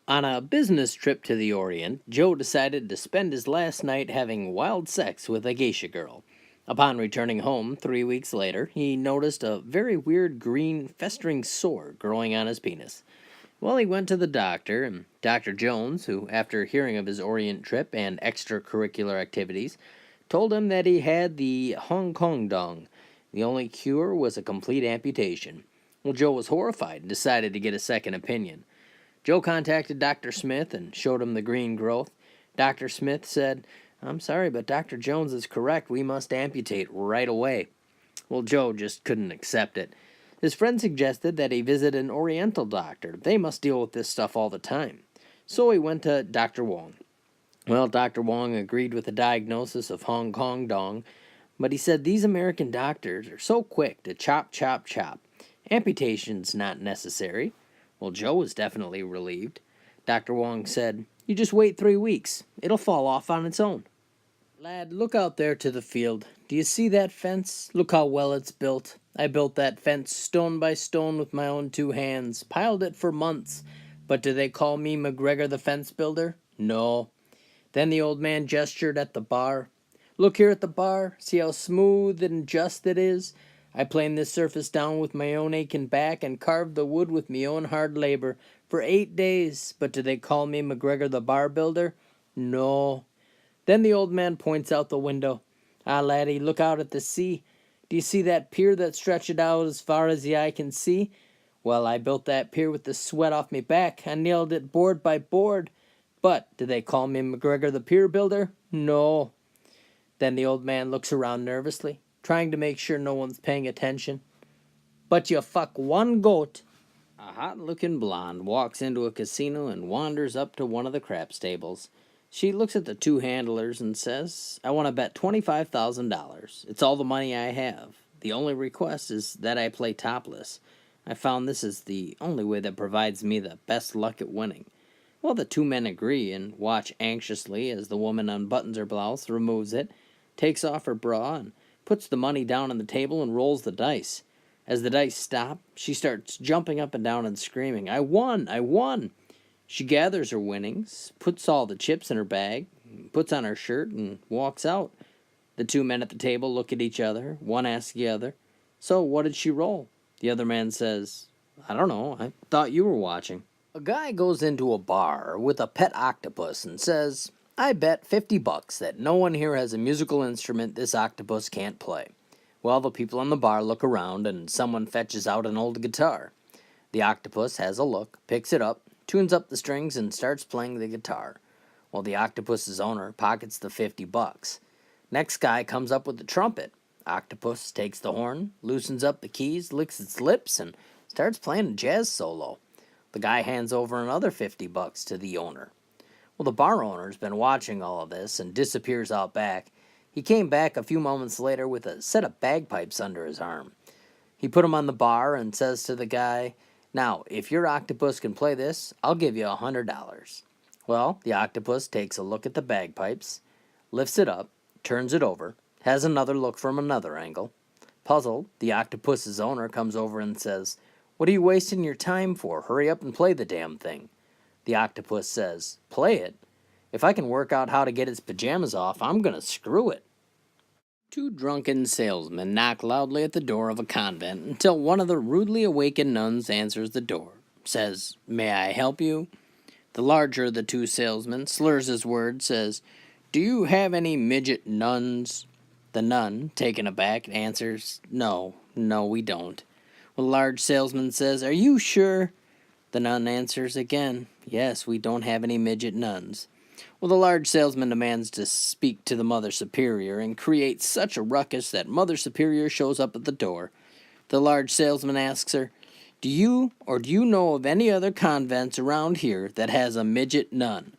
On a business trip to the Orient, Joe decided to spend his last night having wild sex with a geisha girl. Upon returning home 3 weeks later, he noticed a very weird green festering sore growing on his penis. Well, he went to the doctor, and Dr. Jones, who, after hearing of his Orient trip and extracurricular activities, told him that he had the Hong Kong dong. The only cure was a complete amputation. Well, Joe was horrified and decided to get a second opinion. Joe contacted Dr. Smith and showed him the green growth. Dr. Smith said, "I'm sorry, but Dr. Jones is correct. We must amputate right away." Well, Joe just couldn't accept it. His friend suggested that he visit an Oriental doctor. They must deal with this stuff all the time. So he went to Dr. Wong. Well, Dr. Wong agreed with the diagnosis of Hong Kong dong, but he said these American doctors are so quick to chop, chop, chop. Amputation's not necessary. Well, Joe was definitely relieved. Dr. Wong said, "You just wait 3 weeks. It'll fall off on its own." "Lad, look out there to the field. Do you see that fence? Look how well it's built. I built that fence stone by stone with my own 2 hands, piled it for months. But do they call me McGregor the fence builder? No." Then the old man gestured at the bar. "Look here at the bar. See how smooth and just it is? I planed this surface down with my own aching back and carved the wood with me own hard labor for 8 days. But do they call me McGregor the bar builder? No." Then the old man points out the window. "Ah, laddie, look out at the sea. Do you see that pier that stretches out as far as the eye can see? Well, I built that pier with the sweat off me back. I nailed it board by board. But do they call me McGregor the pier builder? No." Then the old man looks around nervously, trying to make sure no one's paying attention. "But you fuck one goat." A hot-looking blonde walks into a casino and wanders up to one of the craps tables. She looks at the two handlers and says, "I want to bet $25,000. It's all the money I have. The only request is that I play topless. I found this is the only way that provides me the best luck at winning." Well, the two men agree and watch anxiously as the woman unbuttons her blouse, removes it, takes off her bra, and puts the money down on the table and rolls the dice. As the dice stop, she starts jumping up and down and screaming, "I won! I won!" She gathers her winnings, puts all the chips in her bag, puts on her shirt, and walks out. The two men at the table look at each other. One asks the other, "So, what did she roll?" The other man says, "I don't know. I thought you were watching." A guy goes into a bar with a pet octopus and says, "I bet $50 that no one here has a musical instrument this octopus can't play." Well, the people in the bar look around and someone fetches out an old guitar. The octopus has a look, picks it up, tunes up the strings, and starts playing the guitar. Well, the octopus's owner pockets the $50. Next guy comes up with the trumpet. Octopus takes the horn, loosens up the keys, licks its lips, and starts playing a jazz solo. The guy hands over another $50 to the owner. Well, the bar owner's been watching all of this and disappears out back. He came back a few moments later with a set of bagpipes under his arm. He put them on the bar and says to the guy, "Now, if your octopus can play this, I'll give you $100. Well, the octopus takes a look at the bagpipes, lifts it up, turns it over, has another look from another angle. Puzzled, the octopus's owner comes over and says, "What are you wasting your time for? Hurry up and play the damn thing." The octopus says, "Play it? If I can work out how to get its pajamas off, I'm gonna screw it." Two drunken salesmen knock loudly at the door of a convent until one of the rudely awakened nuns answers the door, says, "May I help you?" The larger of the two salesmen slurs his words, says, "Do you have any midget nuns?" The nun, taken aback, answers, "No, we don't." Well, the large salesman says, "Are you sure?" The nun answers again, "Yes, we don't have any midget nuns." Well, the large salesman demands to speak to the Mother Superior and creates such a ruckus that Mother Superior shows up at the door. The large salesman asks her, do you know of any other convents around here that has a midget nun?"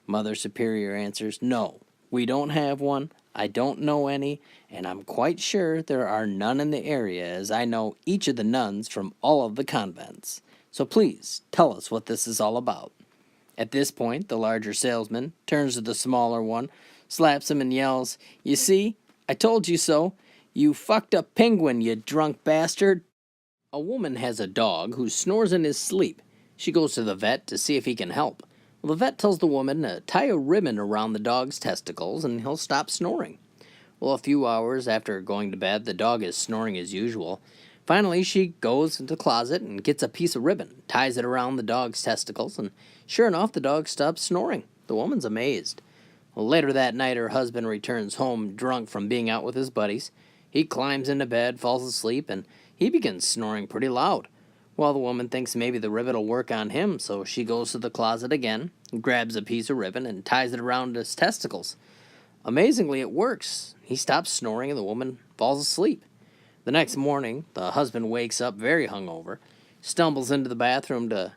Mother Superior answers, "No, we don't have one. I don't know any, and I'm quite sure there are none in the area, as I know each of the nuns from all of the convents. So please, tell us what this is all about." At this point, the larger salesman turns to the smaller one, slaps him, and yells, "You see? I told you so. You fucked up penguin, you drunk bastard." A woman has a dog who snores in his sleep. She goes to the vet to see if he can help. Well, the vet tells the woman to tie a ribbon around the dog's testicles and he'll stop snoring. Well, a few hours after going to bed, the dog is snoring as usual. Finally, she goes into the closet and gets a piece of ribbon, ties it around the dog's testicles, and sure enough, the dog stops snoring. The woman's amazed. Well, later that night, her husband returns home drunk from being out with his buddies. He climbs into bed, falls asleep, and he begins snoring pretty loud. Well, the woman thinks maybe the ribbon will work on him, so she goes to the closet again, grabs a piece of ribbon, and ties it around his testicles. Amazingly, it works. He stops snoring and the woman falls asleep. The next morning, the husband wakes up very hungover, stumbles into the bathroom to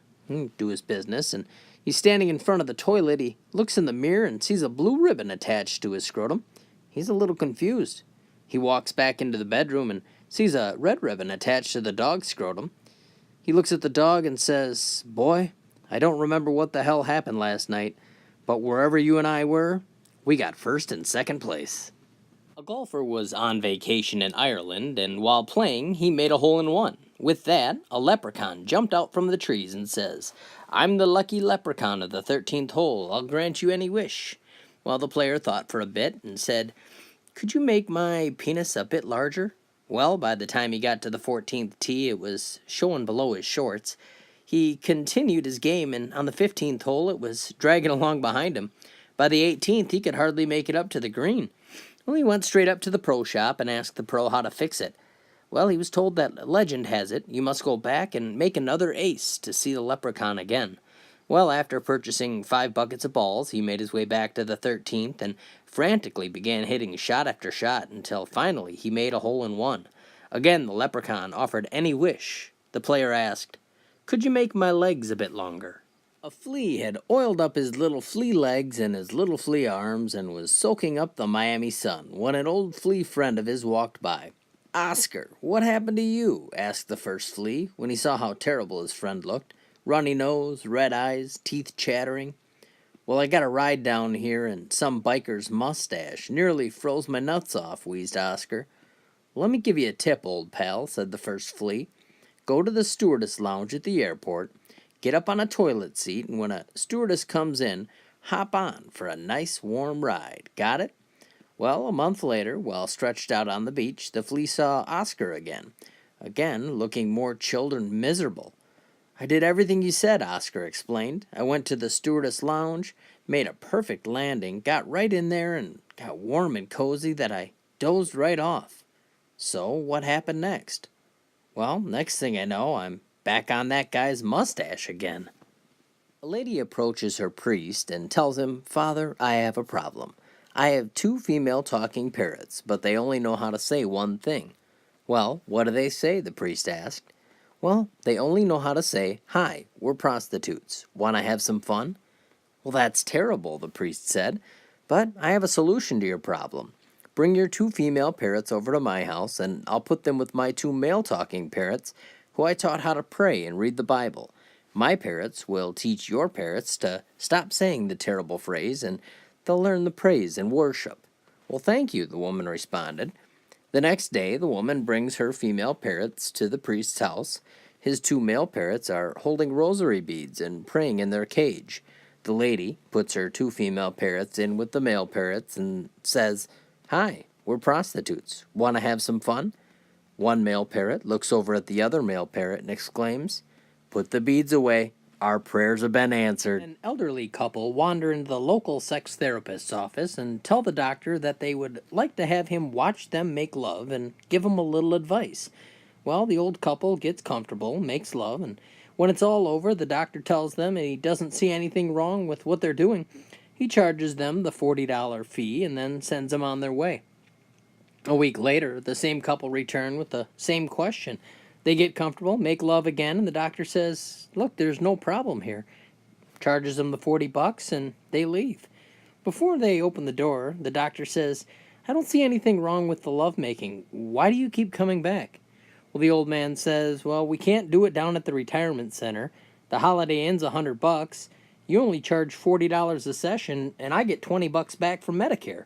do his business, and he's standing in front of the toilet. He looks in the mirror and sees a blue ribbon attached to his scrotum. He's a little confused. He walks back into the bedroom and sees a red ribbon attached to the dog's scrotum. He looks at the dog and says, "Boy, I don't remember what the hell happened last night, but wherever you and I were, we got first and second place." A golfer was on vacation in Ireland, and while playing, he made a hole-in-one. With that, a leprechaun jumped out from the trees and says, "I'm the lucky leprechaun of the 13th hole. I'll grant you any wish." Well, the player thought for a bit and said, "Could you make my penis a bit larger?" Well, by the time he got to the 14th tee, it was showing below his shorts. He continued his game, and on the 15th hole, it was dragging along behind him. By the 18th, he could hardly make it up to the green. Well, he went straight up to the pro shop and asked the pro how to fix it. Well, he was told that legend has it, you must go back and make another ace to see the leprechaun again. Well, after purchasing 5 buckets of balls, he made his way back to the 13th and frantically began hitting shot after shot until finally he made a hole-in-one. Again, the leprechaun offered any wish. The player asked, "Could you make my legs a bit longer?" A flea had oiled up his little flea legs and his little flea arms and was soaking up the Miami sun when an old flea friend of his walked by. "Oscar, what happened to you?" asked the first flea when he saw how terrible his friend looked. Runny nose, red eyes, teeth chattering. "Well, I got a ride down here and some biker's mustache nearly froze my nuts off," wheezed Oscar. "Let me give you a tip, old pal," said the first flea. "Go to the stewardess lounge at the airport, get up on a toilet seat, and when a stewardess comes in, hop on for a nice warm ride. Got it?" Well, a month later, while stretched out on the beach, the flea saw Oscar again looking more chilled and miserable. "I did everything you said," Oscar explained. "I went to the stewardess lounge, made a perfect landing, got right in there, and got warm and cozy that I dozed right off." "So, what happened next?" "Well, next thing I know, I'm back on that guy's mustache again." A lady approaches her priest and tells him, "Father, I have a problem. I have 2 female talking parrots, but they only know how to say one thing." "Well, what do they say?" the priest asked. "Well, they only know how to say, 'Hi, we're prostitutes. Want to have some fun?'" "Well, that's terrible," the priest said, "but I have a solution to your problem. Bring your 2 female parrots over to my house, and I'll put them with my 2 male talking parrots, who I taught how to pray and read the Bible. My parrots will teach your parrots to stop saying the terrible phrase, and they'll learn the praise and worship." "Well, thank you," the woman responded. The next day, the woman brings her female parrots to the priest's house. His 2 male parrots are holding rosary beads and praying in their cage. The lady puts her 2 female parrots in with the male parrots and says, "Hi, we're prostitutes. Want to have some fun?" One male parrot looks over at the other male parrot and exclaims, "Put the beads away. Our prayers have been answered." An elderly couple wander into the local sex therapist's office and tell the doctor that they would like to have him watch them make love and give them a little advice. Well, the old couple gets comfortable, makes love, and when it's all over, the doctor tells them he doesn't see anything wrong with what they're doing. He charges them the $40 fee and then sends them on their way. A week later, the same couple return with the same question. They get comfortable, make love again, and the doctor says, "Look, there's no problem here." Charges them the $40 and they leave. Before they open the door, the doctor says, "I don't see anything wrong with the lovemaking. Why do you keep coming back?" Well, the old man says, "Well, we can't do it down at the retirement center. The Holiday Inn's $100. You only charge $40 a session, and I get $20 back from Medicare."